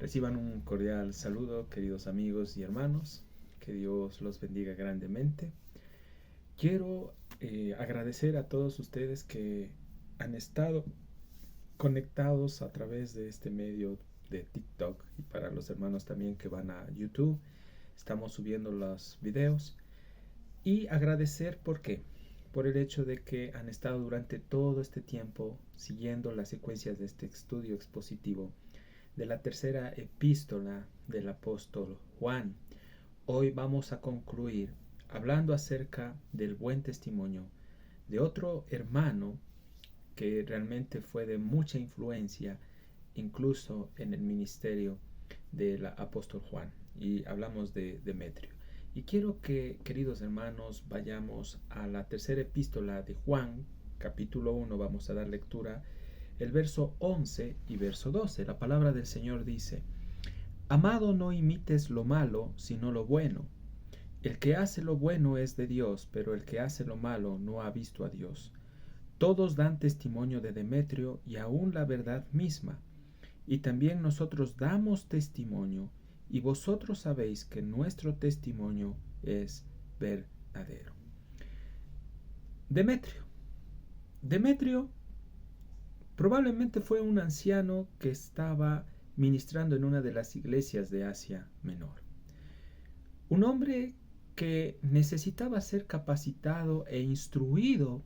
Reciban un cordial saludo, queridos amigos y hermanos. Que Dios los bendiga grandemente. Quiero agradecer a todos ustedes que han estado conectados a través de este medio de TikTok, y para los hermanos también que van a YouTube. Estamos subiendo los videos y agradecer por el hecho de que han estado durante todo este tiempo siguiendo las secuencias de este estudio expositivo de la tercera epístola del apóstol Juan. Hoy vamos a concluir hablando acerca del buen testimonio de otro hermano que realmente fue de mucha influencia incluso en el ministerio del apóstol Juan, y hablamos de Demetrio. Y quiero que, queridos hermanos, vayamos a la tercera epístola de Juan, capítulo 1. Vamos a dar lectura el verso 11 y verso 12. La palabra del Señor dice: Amado, no imites lo malo, sino lo bueno. El que hace lo bueno es de Dios, pero el que hace lo malo no ha visto a Dios. Todos dan testimonio de Demetrio, y aun la verdad misma. Y también nosotros damos testimonio, y vosotros sabéis que nuestro testimonio es verdadero. Demetrio probablemente fue un anciano que estaba ministrando en una de las iglesias de Asia Menor. Un hombre que necesitaba ser capacitado e instruido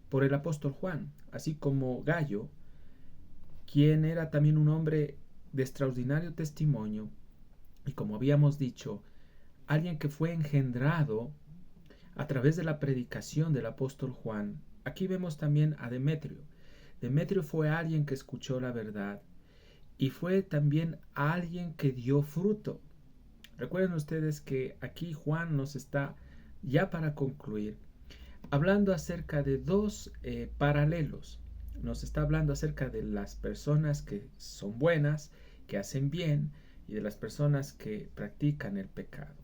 por el apóstol Juan, así como Gallo, quien era también un hombre de extraordinario testimonio, y como habíamos dicho, alguien que fue engendrado a través de la predicación del apóstol Juan. Aquí vemos también a Demetrio. Demetrio fue alguien que escuchó la verdad y fue también alguien que dio fruto. Recuerden ustedes que aquí Juan nos está, ya para concluir, hablando acerca de dos paralelos. Nos está hablando acerca de las personas que son buenas, que hacen bien, y de las personas que practican el pecado.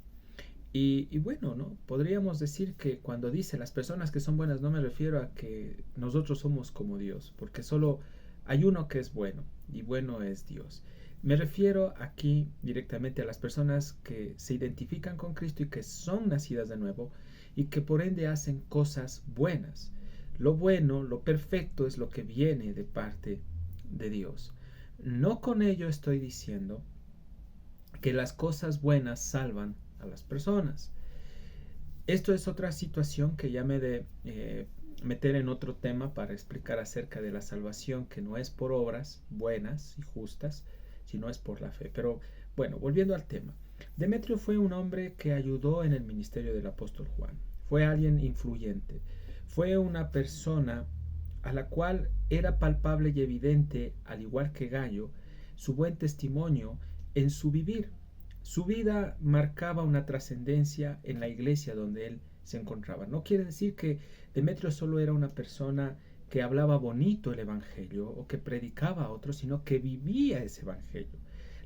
Y bueno, ¿no? Podríamos decir que cuando dice las personas que son buenas, no me refiero a que nosotros somos como Dios, porque solo hay uno que es bueno, y bueno es Dios. Me refiero aquí directamente a las personas que se identifican con Cristo y que son nacidas de nuevo, y que por ende hacen cosas buenas. Lo bueno, lo perfecto es lo que viene de parte de Dios. No con ello estoy diciendo que las cosas buenas salvan a las personas. Esto es otra situación que ya me de meter en otro tema para explicar acerca de la salvación, que no es por obras buenas y justas, sino es por la fe. Pero bueno, volviendo al tema. Demetrio fue un hombre que ayudó en el ministerio del apóstol Juan. Fue alguien influyente. Fue una persona a la cual era palpable y evidente, al igual que Gallo, su buen testimonio en su vivir. Su vida marcaba una trascendencia en la iglesia donde él se encontraba. No quiere decir que Demetrio solo era una persona que hablaba bonito el evangelio o que predicaba a otros, sino que vivía ese evangelio.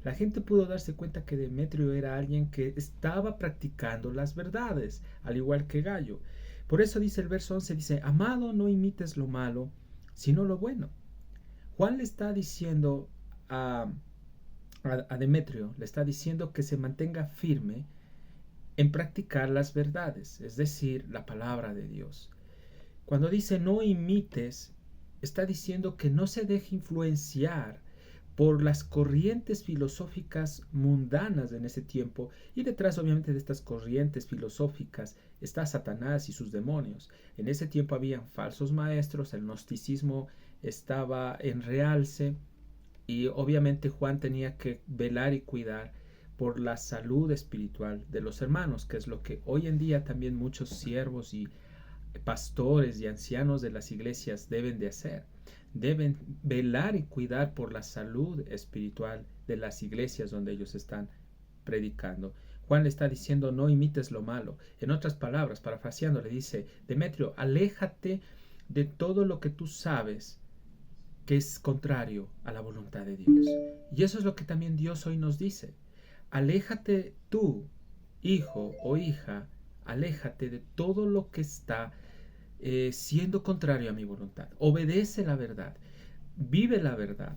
La gente pudo darse cuenta que Demetrio era alguien que estaba practicando las verdades, al igual que Gallo. Por eso dice el verso 11, dice: Amado, no imites lo malo, sino lo bueno. Juan le está diciendo a Demetrio, le está diciendo que se mantenga firme en practicar las verdades, es decir, la palabra de Dios. Cuando dice no imites, está diciendo que no se deje influenciar por las corrientes filosóficas mundanas en ese tiempo, y detrás obviamente de estas corrientes filosóficas está Satanás y sus demonios. En ese tiempo habían falsos maestros, el gnosticismo estaba en realce, y obviamente Juan tenía que velar y cuidar por la salud espiritual de los hermanos, que es lo que hoy en día también muchos siervos y pastores y ancianos de las iglesias deben de hacer. Deben velar y cuidar por la salud espiritual de las iglesias donde ellos están predicando. Juan le está diciendo no imites lo malo. En otras palabras, parafraseando, le dice: Demetrio, aléjate de todo lo que tú sabes que es contrario a la voluntad de Dios. Y eso es lo que también Dios hoy nos dice: aléjate tú, hijo o hija, aléjate de todo lo que está siendo contrario a mi voluntad. Obedece la verdad, vive la verdad,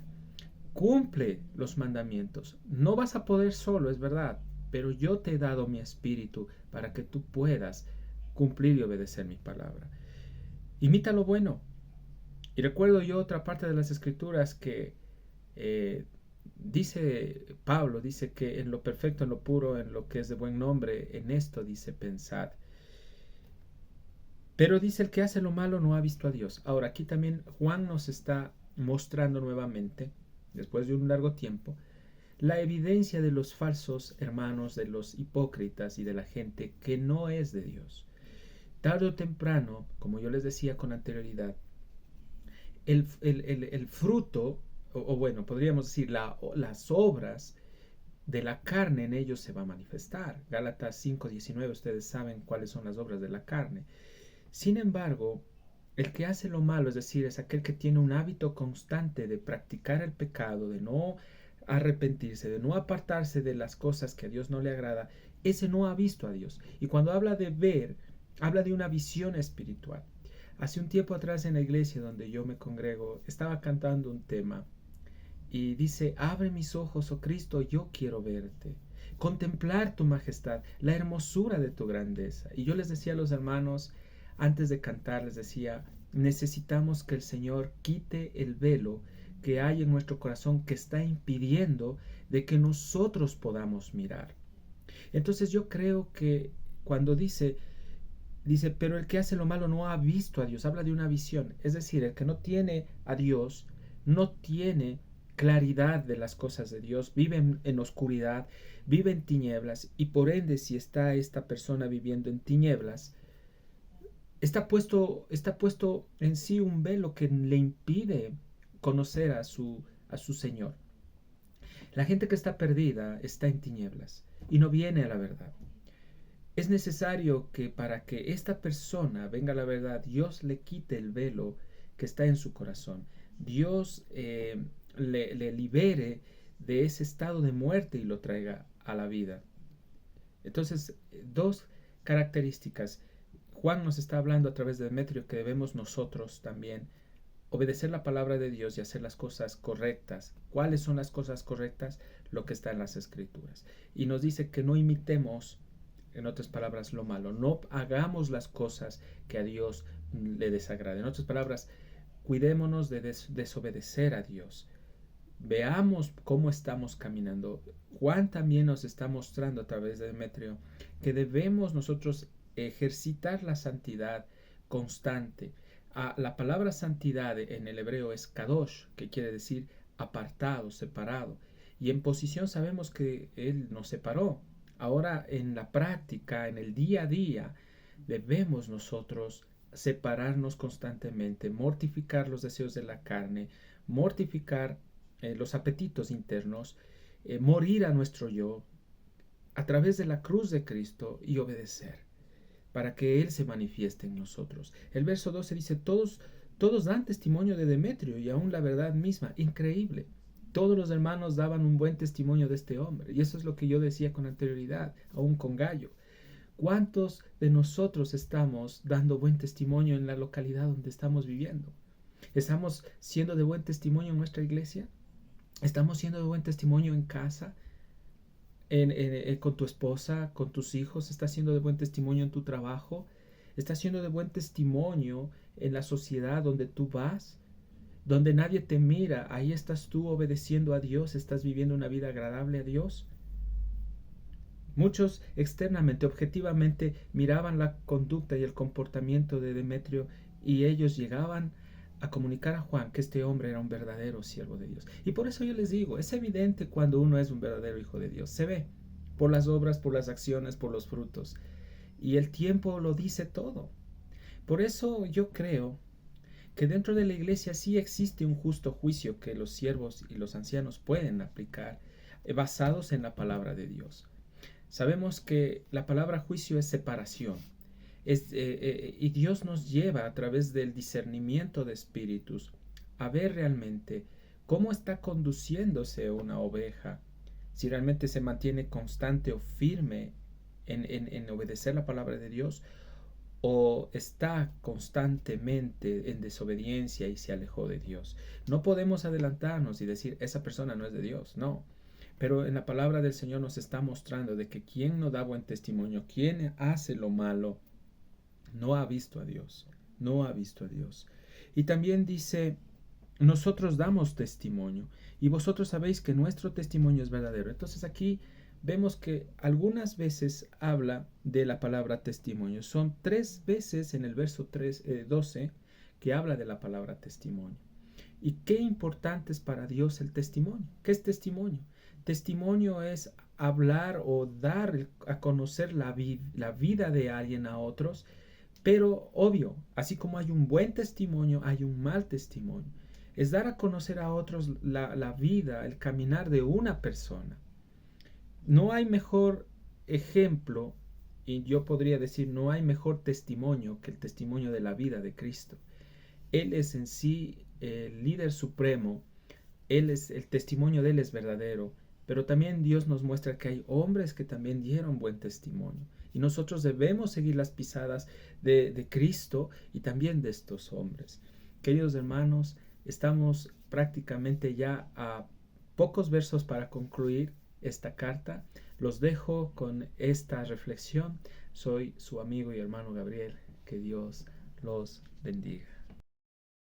cumple los mandamientos. No vas a poder solo, es verdad, pero yo te he dado mi espíritu para que tú puedas cumplir y obedecer mi palabra. Imita lo bueno. Y recuerdo yo otra parte de las escrituras que dice Pablo, dice que en lo perfecto, en lo puro, en lo que es de buen nombre, en esto dice pensad. Pero dice el que hace lo malo no ha visto a Dios. Ahora aquí también Juan nos está mostrando nuevamente, después de un largo tiempo, la evidencia de los falsos hermanos, de los hipócritas y de la gente que no es de Dios. Tarde o temprano, como yo les decía con anterioridad, el fruto, o bueno, podríamos decir, las obras de la carne en ellos se va a manifestar. Gálatas 5:19, ustedes saben cuáles son las obras de la carne. Sin embargo, el que hace lo malo, es decir, es aquel que tiene un hábito constante de practicar el pecado, de no arrepentirse, de no apartarse de las cosas que a Dios no le agrada, ese no ha visto a Dios. Y cuando habla de ver, habla de una visión espiritual. Hace un tiempo atrás en la iglesia donde yo me congrego, estaba cantando un tema y dice: abre mis ojos, oh Cristo, yo quiero verte, contemplar tu majestad, la hermosura de tu grandeza. Y yo les decía a los hermanos, antes de cantar, les decía, necesitamos que el Señor quite el velo que hay en nuestro corazón que está impidiendo de que nosotros podamos mirar. Entonces yo creo que cuando dice, pero el que hace lo malo no ha visto a Dios, habla de una visión. Es decir, el que no tiene a Dios, no tiene claridad de las cosas de Dios, vive en oscuridad, vive en tinieblas, y por ende, si está esta persona viviendo en tinieblas, está puesto en sí un velo que le impide conocer a su Señor. La gente que está perdida está en tinieblas y no viene a la verdad. Es necesario que para que esta persona venga a la verdad, Dios le quite el velo que está en su corazón. Dios le libere de ese estado de muerte y lo traiga a la vida. Entonces, dos características. Juan nos está hablando a través de Demetrio que debemos nosotros también obedecer la palabra de Dios y hacer las cosas correctas. ¿Cuáles son las cosas correctas? Lo que está en las Escrituras. Y nos dice que no imitemos, en otras palabras, lo malo. No hagamos las cosas que a Dios le desagraden. En otras palabras, cuidémonos de desobedecer a Dios. Veamos cómo estamos caminando. Juan también nos está mostrando a través de Demetrio que debemos nosotros ejercitar la santidad constante. La palabra santidad en el hebreo es kadosh, que quiere decir apartado, separado. Y en posición sabemos que Él nos separó. Ahora en la práctica, en el día a día, debemos nosotros separarnos constantemente, mortificar los deseos de la carne, mortificar los apetitos internos, morir a nuestro yo a través de la cruz de Cristo y obedecer para que Él se manifieste en nosotros. El verso 12 dice, todos dan testimonio de Demetrio y aún la verdad misma. Increíble. Todos los hermanos daban un buen testimonio de este hombre. Y eso es lo que yo decía con anterioridad, aún con Gallo. ¿Cuántos de nosotros estamos dando buen testimonio en la localidad donde estamos viviendo? ¿Estamos siendo de buen testimonio en nuestra iglesia? ¿Estamos siendo de buen testimonio en casa? Con tu esposa, con tus hijos, estás siendo de buen testimonio en tu trabajo, estás siendo de buen testimonio en la sociedad donde tú vas, donde nadie te mira, ahí estás tú obedeciendo a Dios, estás viviendo una vida agradable a Dios. Muchos externamente, objetivamente, miraban la conducta y el comportamiento de Demetrio y ellos llegaban a comunicar a Juan que este hombre era un verdadero siervo de Dios. Y por eso yo les digo, es evidente cuando uno es un verdadero hijo de Dios. Se ve por las obras, por las acciones, por los frutos. Y el tiempo lo dice todo. Por eso yo creo que dentro de la iglesia sí existe un justo juicio que los siervos y los ancianos pueden aplicar basados en la palabra de Dios. Sabemos que la palabra juicio es separación. Y Dios nos lleva a través del discernimiento de espíritus a ver realmente cómo está conduciéndose una oveja, si realmente se mantiene constante o firme en obedecer la palabra de Dios, o está constantemente en desobediencia y se alejó de Dios. No podemos adelantarnos y decir, esa persona no es de Dios, no. Pero en la palabra del Señor nos está mostrando de que quien no da buen testimonio, quien hace lo malo, no ha visto a Dios, no ha visto a Dios. Y también dice, nosotros damos testimonio y vosotros sabéis que nuestro testimonio es verdadero. Entonces aquí vemos que algunas veces habla de la palabra testimonio. Son 3 veces en el verso 12 que habla de la palabra testimonio. ¿Y qué importante es para Dios el testimonio? ¿Qué es testimonio? Testimonio es hablar o dar a conocer la vida de alguien a otros, pero obvio, así como hay un buen testimonio, hay un mal testimonio. Es dar a conocer a otros la vida, el caminar de una persona. No hay mejor ejemplo, y yo podría decir, no hay mejor testimonio que el testimonio de la vida de Cristo. Él es en sí el líder supremo, el testimonio de Él es verdadero, pero también Dios nos muestra que hay hombres que también dieron buen testimonio. Y nosotros debemos seguir las pisadas de Cristo y también de estos hombres. Queridos hermanos, estamos prácticamente ya a pocos versos para concluir esta carta. Los dejo con esta reflexión. Soy su amigo y hermano Gabriel. Que Dios los bendiga.